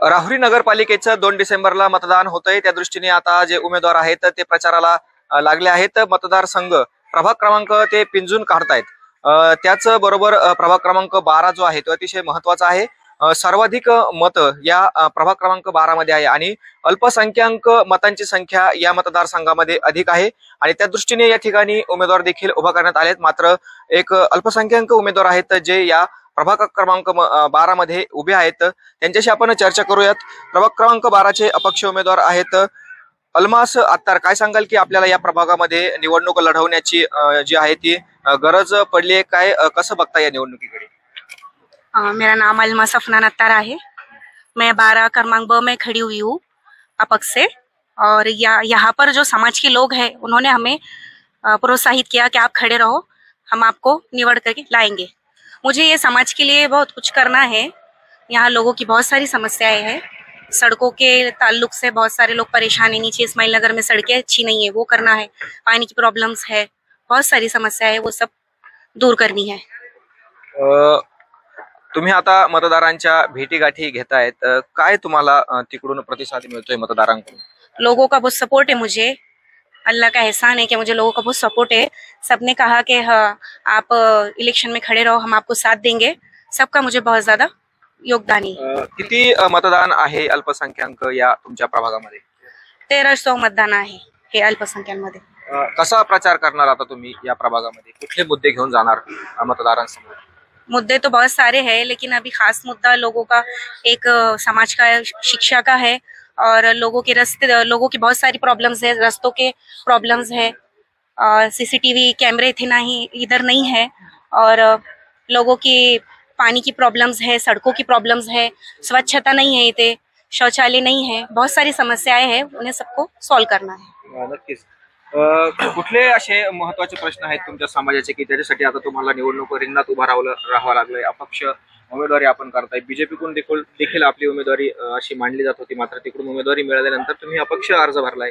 राहुरी नगरपालिकेचं 2 डिसेंबरला मतदान होतंय। त्या दृष्टीने आता जे उमेदवार आहेत ते प्रचाराला लागले आहेत। मतदारसंघ प्रभाग क्रमांक ते पिंजून काढतायत। त्याच बरोबर प्रभाग क्रमांक 12 जो आहे तो अतिशय महत्वाचा आहे। सर्वाधिक मत या प्रभाग क्रमांक 12 मध्ये आहे आणि अल्पसंख्याक मतांची संख्या या मतदारसंघामध्ये अधिक आहे आणि त्या दृष्टीने या ठिकाणी उमेदवार देखील उभा करण्यात आलेत। मात्र एक अल्पसंख्याक उमेदवार आहेत जे या प्रभाग क्रमांक 12 मध्ये उभे आहेत, त्यांच्याशी आपण चर्चा करूयात। प्रभाग क्रमांक 12 चे अपक्ष उमेदवार आहेत अल्मास अत्तार। काय सांगाल की आपल्याला या प्रभागामध्ये निवडणूक लढवण्याची जी आहे ती गरज पडली आहे, काय कसं बघता या निवडणुकीकडे? मेरा नाम अल्मास अफनान अत्तार है। मैं 12 क्रमांक ब में खड़ी हुई हूँ अपक्ष से। और यहाँ पर जो समाज के लोग हैं उन्होंने हमें प्रोत्साहित किया कि आप खड़े रहो, हम आपको निवड़ करके लाएंगे। मुझे ये समाज के लिए बहुत कुछ करना है। यहाँ लोगों की बहुत सारी समस्याएं हैं। सड़कों के ताल्लुक से बहुत सारे लोग परेशान हैं। नीचे इस्माइल नगर में सड़कें अच्छी नहीं है, वो करना है। पानी की प्रॉब्लम्स है, बहुत सारी समस्या है, वो सब दूर करनी है। तुम्ही आता मतदारांच्या भेटीगाठी घेतायत, काय तुम्हाला तिकडून प्रतिसाद मिळतोय मतदारांकडून? लोगों का बहुत सपोर्ट है मुझे। अल्लाह का एहसान है कि मुझे लोगों का बहुत सपोर्ट है। सबने कहा कि हाँ आप इलेक्शन में खड़े रहो, हम आपको साथ देंगे। सबका मुझे बहुत ज्यादा योगदान है। किती मतदान आहे अल्पसंख्याक या तुमच्या प्रभागामध्ये? 1300 मतदान आहे हे अल्पसंख्याकांमध्ये। कसा प्रचार करणार आता तुम्ही या प्रभागामध्ये? कुठले मुद्दे घेऊन जाणार मतदारांसमोर? मुद्दे तो बहुत सारे हैं, लेकिन अभी खास मुद्दा लोगों का एक समाज का शिक्षा का है। और लोगों की बहुत सारी प्रॉब्लम्स है, रास्तों के प्रॉब्लम्स है, सीसीटीवी कैमरे इधर नहीं है। और लोगों की पानी की प्रॉब्लम्स है, सड़कों की प्रॉब्लम्स है, स्वच्छता नहीं है, इथे शौचालय नहीं है, बहुत सारी समस्याएं हैं, उन्हें सबको सॉल्व करना है। नक्कीच। कुठले असे महत्वाचे प्रश्न आहेत तुमच्या समाजाचे की त्याच्यासाठी आता तुम्हाला निवडणूक रिंगणात उभा राहावं लागलंय? अपक्ष उमेदवारी आपण करताय, बीजेपीकडून देखील आपली उमेदवारी अशी मांडली जात होती, मात्र तिकडून उमेदवारी मिळाल्यानंतर तुम्ही अपक्ष अर्ज भरलाय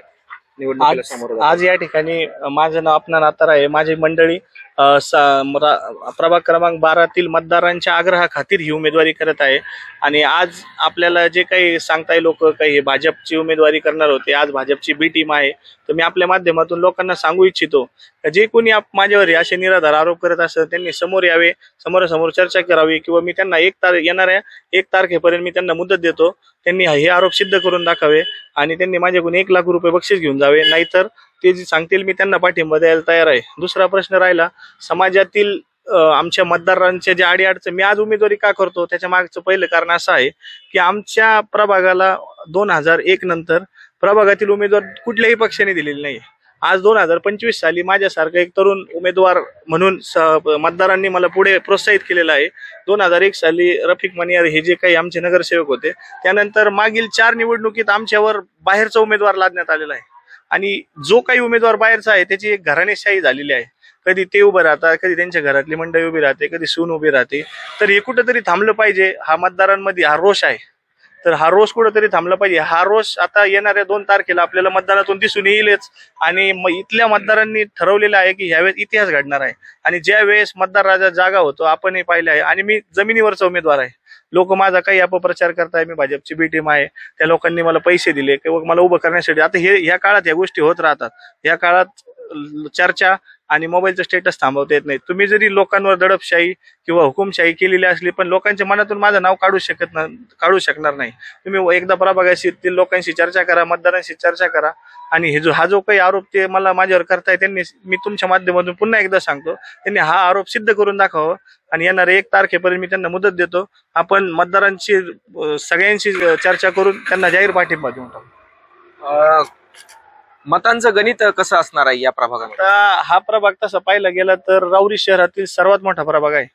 निवडणुकीला समोर। आज या ठिकाणी माझं नाव अफनान अत्तार आहे। माझी मंडळी प्रभाग क्रमांक 12 तील मतदारांच्या आग्रहाखातीर ही उमेदवारी करत आहे। आणि आज आपल्याला जे काही सांगताय लोक काही भाजपची उमेदवारी करणार होते, आज भाजपची बी टीम आहे। तर मी आपल्या माध्यमातून लोकांना सांगू इच्छितो जे कोणी माझ्यावर असे निराधार आरोप करत असतात त्यांनी समोर यावे, समोरासमोर चर्चा करावी, किंवा मी त्यांना येणाऱ्या 1 तारखेपर्यंत मी त्यांना मुदत देतो, त्यांनी हे आरोप सिद्ध करून दाखवावे आणि त्यांनी माझ्याकडून 1 लाख रुपये बक्षीस घेऊन जावे, नाहीतर ते जे सांगतील मी त्यांना पाठिंबा द्यायला तयार आहे। दुसरा प्रश्न राहिला समाजातील आमच्या मतदारांच्या ज्या अडीअडचणी, मी आज उमेदवारी का करतो त्याच्या मागचं पहिलं कारण असं आहे की आमच्या प्रभागाला 2001 नंतर प्रभागातील उमेदवार कुठल्याही पक्षाने दिलेले नाही। आज 2025 साली माझ्यासारखा एक तरुण उमेदवार म्हणून मतदारांनी मला पुढे प्रोत्साहित केलेलं आहे। 2001 साली रफिक मनियार हे जे काही आमचे नगरसेवक होते, त्यानंतर मागील 4 निवडणुकीत आमच्यावर बाहेरचा उमेदवार लादण्यात आलेला आहे आणि जो काही उमेदवार बाहेरचा आहे त्याची एक घराणेशाही झालेली आहे। कधी ते उभं राहतात, कधी त्यांच्या घरातली मंडळी उभी राहते, कधी सून उभी राहते। तर हे कुठंतरी थांबलं पाहिजे। हा मतदारांमध्ये हा रोष आहे, तर हा रोष कुठंतरी थांबला पाहिजे। हा रोष आता येणाऱ्या 2 तारखेला आपल्याला मतदानातून दिसून येईलच आणि इथल्या मतदारांनी ठरवलेलं आहे की ह्यावेळेस इतिहास घडणार आहे। आणि ज्या वेळेस मतदार राजा जागा होतो आपणही पाहिलं आहे। आणि मी जमिनीवरचा उमेदवार आहे, लोक माझा काही अपप्रचार करताय, मी भाजपची बी टीम आहे, त्या लोकांनी मला पैसे दिले किंवा मला उभं करण्यासाठी। आता ह्या काळात ह्या गोष्टी होत राहतात, ह्या काळात चर्चा आणि मोबाईलचं स्टेटस थांबवता येत नाही। तुम्ही जरी लोकांवर दडपशाही किंवा हुकुमशाही केलेली असली पण लोकांच्या मनातून माझं नाव काढू शकणार नाही। तुम्ही एकदा प्रभागाशी लोकांशी चर्चा करा, मतदारांशी चर्चा करा आणि हा जो काही आरोप ते मला माझ्यावर करताय त्यांनी, मी तुमच्या माध्यमातून पुन्हा एकदा सांगतो, त्यांनी हा आरोप सिद्ध करून दाखवावं आणि येणाऱ्या 1 तारखेपर्यंत मी त्यांना मुदत देतो। आपण मतदारांची सगळ्यांशी चर्चा करून त्यांना जाहीर पाठिंबा देऊन टाकू। मतांचं गणित कसं असणार आहे या प्रभागामध्ये? हा प्रभाग तसा पाहिला गेला तर राहुरी शहरातील सर्वात मोठा प्रभाग आहे।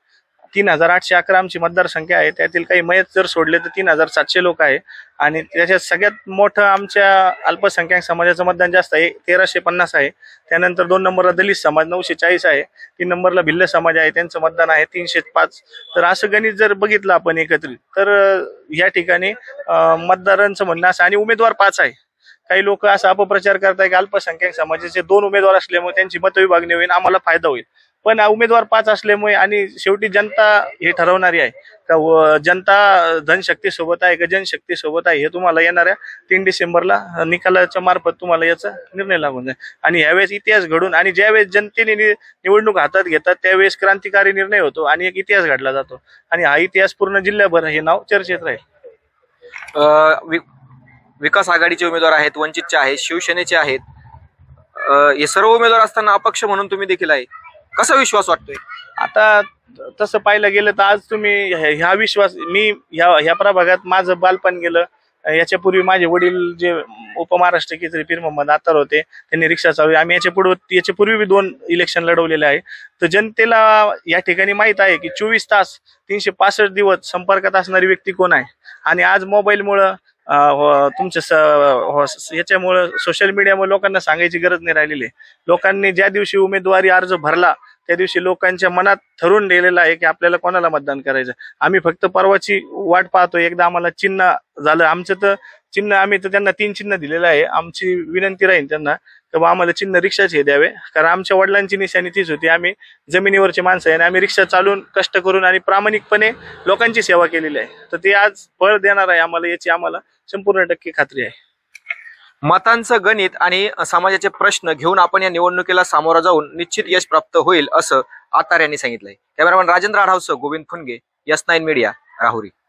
3811 आमची मतदारसंख्या आहे, त्यातील काही मयत जर सोडले तर 3700 लोक आहे आणि त्याच्यात सगळ्यात मोठं आमच्या अल्पसंख्याक समाजाचं मतदान जास्त आहे, 1350 आहे। त्यानंतर 2 नंबरला दलित समाज 940 आहे, 3 नंबरला भिल्ल समाज आहे, त्यांचं मतदान आहे 305। तर असं गणित जर बघितलं आपण एकत्रित तर या ठिकाणी मतदारांचं म्हणणं असं, आणि उमेदवार 5 आहे। काही लोक असा अपप्रचार करताय की अल्पसंख्याक समाजाचे 2 उमेदवार असल्यामुळे त्यांची मतविभागणी होईल, आम्हाला फायदा होईल। पण उमेदवार 5 असल्यामुळे आणि शेवटी जनता हे ठरवणारी आहे का जनता धनशक्ती सोबत आहे का जनशक्ती सोबत आहे हे तुम्हाला येणाऱ्या 3 डिसेंबरला निकालाच्या मार्फत तुम्हाला याचा निर्णय लागून जाईल. आणि यावेळेस इतिहास घडून आणि ज्यावेळेस जनतेने निवडणूक हातात घेतात त्यावेळेस क्रांतिकारी निर्णय होतो आणि एक इतिहास घडला जातो आणि हा इतिहास पूर्ण जिल्ह्याभर हे नाव चर्चेत राहील. विकास आघाडीचे उमेदवार आहेत, वंचितचे आहेत, शिवसेनेचे आहेत. हे सर्व उमेदवार असताना अपक्ष म्हणून तुम्ही देखील आहे. कसा विश्वास वाटतोय? आता तसं पाहायला गेलं तर आज तुम्ही ह्या विश्वास मी ह्या प्रभागात माझं बालपण गेलं. याच्यापूर्वी माझे वडील जे उपमहाराष्ट्र केसरी पीर मोहम्मद अत्तर होते त्यांनी रिक्षा चालवली. आम्ही याच्यापूर्वी बी 2 इलेक्शन लढवलेले आहे. तर जनतेला या ठिकाणी माहित आहे की 24 तास 365 दिवस संपर्कात असणारी व्यक्ती कोण आहे. आणि आज मोबाईलमुळं याच्यामुळं सोशल मीडियामुळे लोकांना सांगायची गरज नाही राहिलेली आहे. लोकांनी ज्या दिवशी उमेदवारी अर्ज भरला त्या दिवशी लोकांच्या मनात ठरून गेलेलं आहे की आपल्याला कोणाला मतदान करायचं. आम्ही फक्त परवाची वाट पाहतो. एकदा आम्हाला चिन्ह झालं आमचं तर चिन्ह आम्ही तर त्यांना 3 चिन्ह दिलेलं आहे. आमची विनंती राहील त्यांना तर आम्हाला चिन्ह रिक्षाचे द्यावे कारण आमच्या वडिलांची निशाणी तीच होती. आम्ही जमिनीवरची माणसं आहे आणि आम्ही रिक्षा चालून कष्ट करून आणि प्रामाणिकपणे लोकांची सेवा केलेली आहे. तर ते आज फळ देणार आहे आम्हाला याची आम्हाला संपूर्ण टक्के खात्री आहे. मतांचं गणित आणि समाजाचे प्रश्न घेऊन आपण या निवडणुकीला सामोरं जाऊन निश्चित यश प्राप्त होईल असं आत्तार यांनी सांगितलंय. कॅमेरामॅन राजेंद्र आढावसह गोविंद फुनगे, S9 मीडिया, राहुरी.